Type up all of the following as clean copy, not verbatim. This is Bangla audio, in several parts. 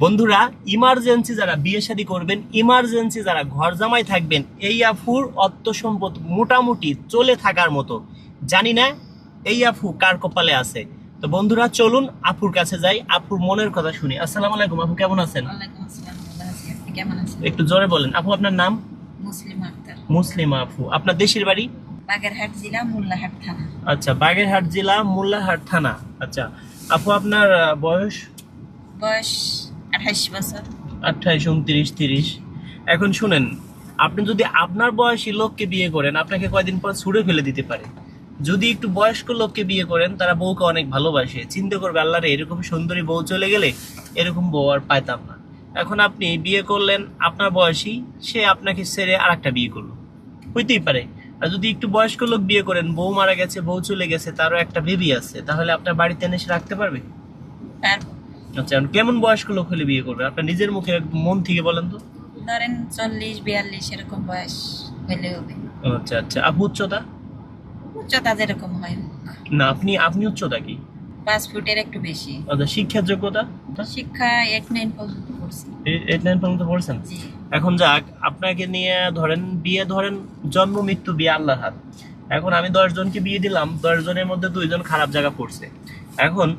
বন্ধুরা, ইমার্জেন্সি যারা বিয়ে শাদী করবেন, ইমার্জেন্সি যারা ঘর জামাই থাকবেন, এই আফুর অর্থ সম্পদ মোটামুটি চলে থাকার মতো। জানি না এই আফু কার কপালে আছে। তো বন্ধুরা চলুন আপুর কাছে যাই, আপুর মনের কথা শুনি। আসসালামু আলাইকুম আপু, কেমন আছেন? ওয়ালাইকুম আসসালাম, ভালো আছি। আপনি কেমন আছেন? একটু জোরে বলেন। আপু আপনার নাম? মুসলিমা আক্তার। মুসলিমা আপু। আপনার দেশের বাড়ি? বাগেরহাট জেলা, মোল্লাহাট থানা। আচ্ছা, বাগেরহাট জেলা, মোল্লাহাট থানা। আচ্ছা আপু, আপনার বয়স? বয়স 28 বছর। 28, 29, 30। এখন শুনেন, আপনি যদি আপনার বয়সী লোককে বিয়ে করেন, আপনাকে কয়দিন পর ছুড়ে ফেলে দিতে পারে। যদি একটু বয়স্ক লোককে বিয়ে করেন, তারা বউকে অনেক ভালোবাসে, চিন্তা করবে আল্লাহ রে, এরকম সুন্দরী বউ চলে গেলে এরকম বউ আর পাইতাম না। এখন আপনি বিয়ে করলেন আপনার বয়সী, সে আপনাকে ছেড়ে আর একটা বিয়ে করলো, হইতেই পারে। আর যদি একটু বয়স্ক লোক বিয়ে করেন, বউ মারা গেছে, বউ চলে গেছে, তারও একটা বেবি আছে, তাহলে আপনার বাড়িতে এনে সে রাখতে পারবে? পারবো। আচ্ছা, কেমন বয়স্ক লোক হলে বিয়ে করবে? আপনার নিজের মুখে মন থেকে বলেন তো। ধরেন 40-42 এরকম বয়স হইলে হবে। আচ্ছা আচ্ছা। আপু উচ্চতা? উচ্চতা যেরকম হয় হোক। না, আপনি উচ্চতা কি? 5 ফুটের একটু বেশি। আচ্ছা, শিক্ষার যোগ্যতা? শিক্ষা 8-9 পর্যন্ত পড়ছি। 8-9 পর্যন্ত পড়ছেন? জি। এখন যাক, আপনাকে নিয়ে ধরেন বিয়ে, ধরেন জন্ম মৃত্যু বিয়ে আল্লাহর হাত। এখন আমি 10 জনকে বিয়ে দিলাম, 10 জনের মধ্যে 2 জন খারাপ জায়গা পড়ছে। এখন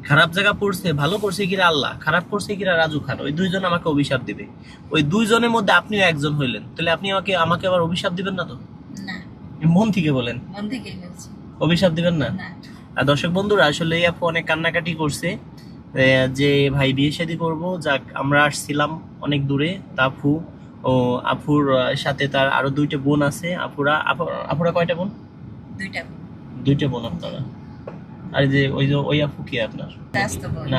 খারাপ জায়গা পড়ছে, ভালো করছে কিরা আল্লাহ, খারাপ করছে কিরা রাজু খান, ওই 2 জন আমাকে অভিশাপ দিবে। ওই 2 জনের মধ্যে আপনিও একজন হইলেন, তাহলে আপনি আমাকে আবার অভিশাপ দিবেন না তো? না, মন থেকে বলেন, মন থেকে বলছি। অভিশাপ দিবেন না? না। আর দর্শক বন্ধুরা, আসলে এই আপু অনেক কান্নাকাটি করছে যে ভাই বিয়ে শাদী করবো। যাক, আমরা আসছিলাম অনেক দূরে। তা আপু ও আপুর সাথে তার আরো 2টা বোন আছে। আপুরা কয়টা বোন? 2টা। 2টা বোন আপনারা। আর যে ওই আপু কি আপনার? চাচাতো বোন। না,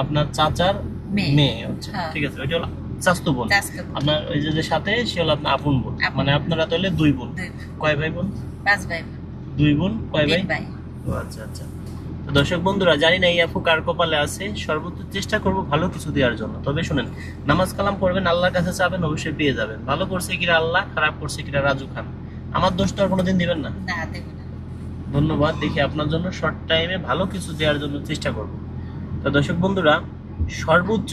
আপনার চাচার মেয়ে। মেয়ে। আচ্ছা, হ্যাঁ। ঠিক আছে, ওইটা হলো চাচাতো বোন। চাচাতো বোন। আপনার ওই যে সাথে, সে হলো আপনার আপন বোন। আপন। মানে আপনারা তাহলে 2 বোন। 2 বোন। কয় ভাই বোন? 5 ভাই বোন। 2 বোন, কয় ভাই? 3 ভাই। ও আচ্ছা আচ্ছা। তো দর্শক বন্ধুরা, জানি না এই আপু কার কপালে আছে। সর্বোচ্চ চেষ্টা করব ভালো কিছু দেওয়ার জন্য। তবে শুনেন, নামাজ কালাম করবেন, আল্লাহর কাছে চাবেন, অবশ্যই পেয়ে যাবেন। ভালো করছে কিরা আল্লাহ, খারাপ করছে কিরা রাজু খান। আমার দোষ তো আর কোনোদিন দিবেন না। না, দেব না। ধন্যবাদ। দেখি আপনার জন্য শর্ট টাইমে ভালো কিছু দেওয়ার জন্য চেষ্টা করব। তো দর্শক বন্ধুরা, সর্বোচ্চ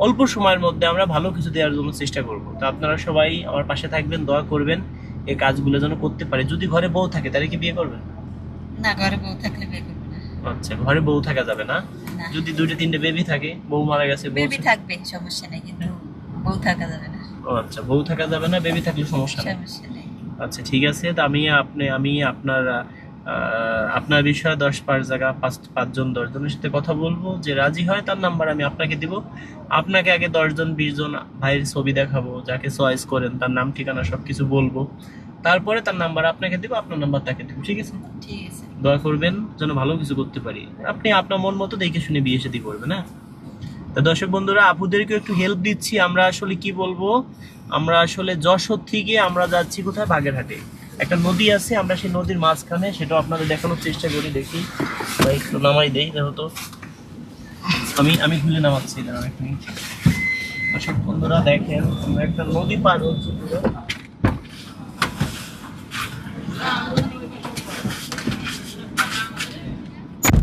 অল্প সময়ের মধ্যে আমরা ভালো কিছু দেওয়ার জন্য চেষ্টা করব। তো আপনারা সবাই আমার পাশে থাকবেন, দোয়া করবেন এই কাজগুলো যেন করতে পারে। যদি ঘরে বউ থাকে, তাহলে কি বিয়ে করবেন? না, ঘরে বউ থাকলে বিয়ে করব না। আচ্ছা, ঘরে বউ থাকা যাবে না। না। যদি 2-3টে বেবি থাকে, বউ মারা গেছে, বেবি থাকবে, সমস্যা নেই, কিন্তু বউ থাকা যাবে না। ও আচ্ছা, বউ থাকা যাবে না, বেবি থাকলে সমস্যা নেই। সমস্যা নেই। আচ্ছা ঠিক আছে। তো আমি আপনার বিষয়ে 10-5 জায়গা 5 জন 10 জনের সাথে কথা বলবো। যে রাজি হয় তার নাম্বার আমি আপনাকে দিব। আপনাকে আগে 10 জন 20 জন ভাইয়ের ছবি দেখাবো, যাকে চয়েস করেন তার নাম ঠিকানা সবকিছু বলবো। তারপরে তার নাম্বার আপনাকে দিব, আপনার নাম্বার তাকে দিব। ঠিক আছে? ঠিক আছে। দয়া করবেন যেন ভালো কিছু করতে পারি। আপনি আপনার মন মতো দেখে শুনে বিয়ে শাদী করবেন। হ্যাঁ। তা দর্শক বন্ধুরা, আপুদেরকে একটু হেল্প দিচ্ছি। আমরা আসলে কি বলবো, আমরা আসলে যশোর থেকে আমরা যাচ্ছি কোথায়? বাগেরহাটে। একটা নদী আছে, আমরা সেই নদীর মাঝখানে, সেটাও আপনাদের দেখানোর চেষ্টা করি। দেখি বা একটু নামাই দেই, যেহেতু আমি খুলে নামাচ্ছি। দর্শক বন্ধুরা দেখেন, আমরা একটা নদী পার হচ্ছি পুরো।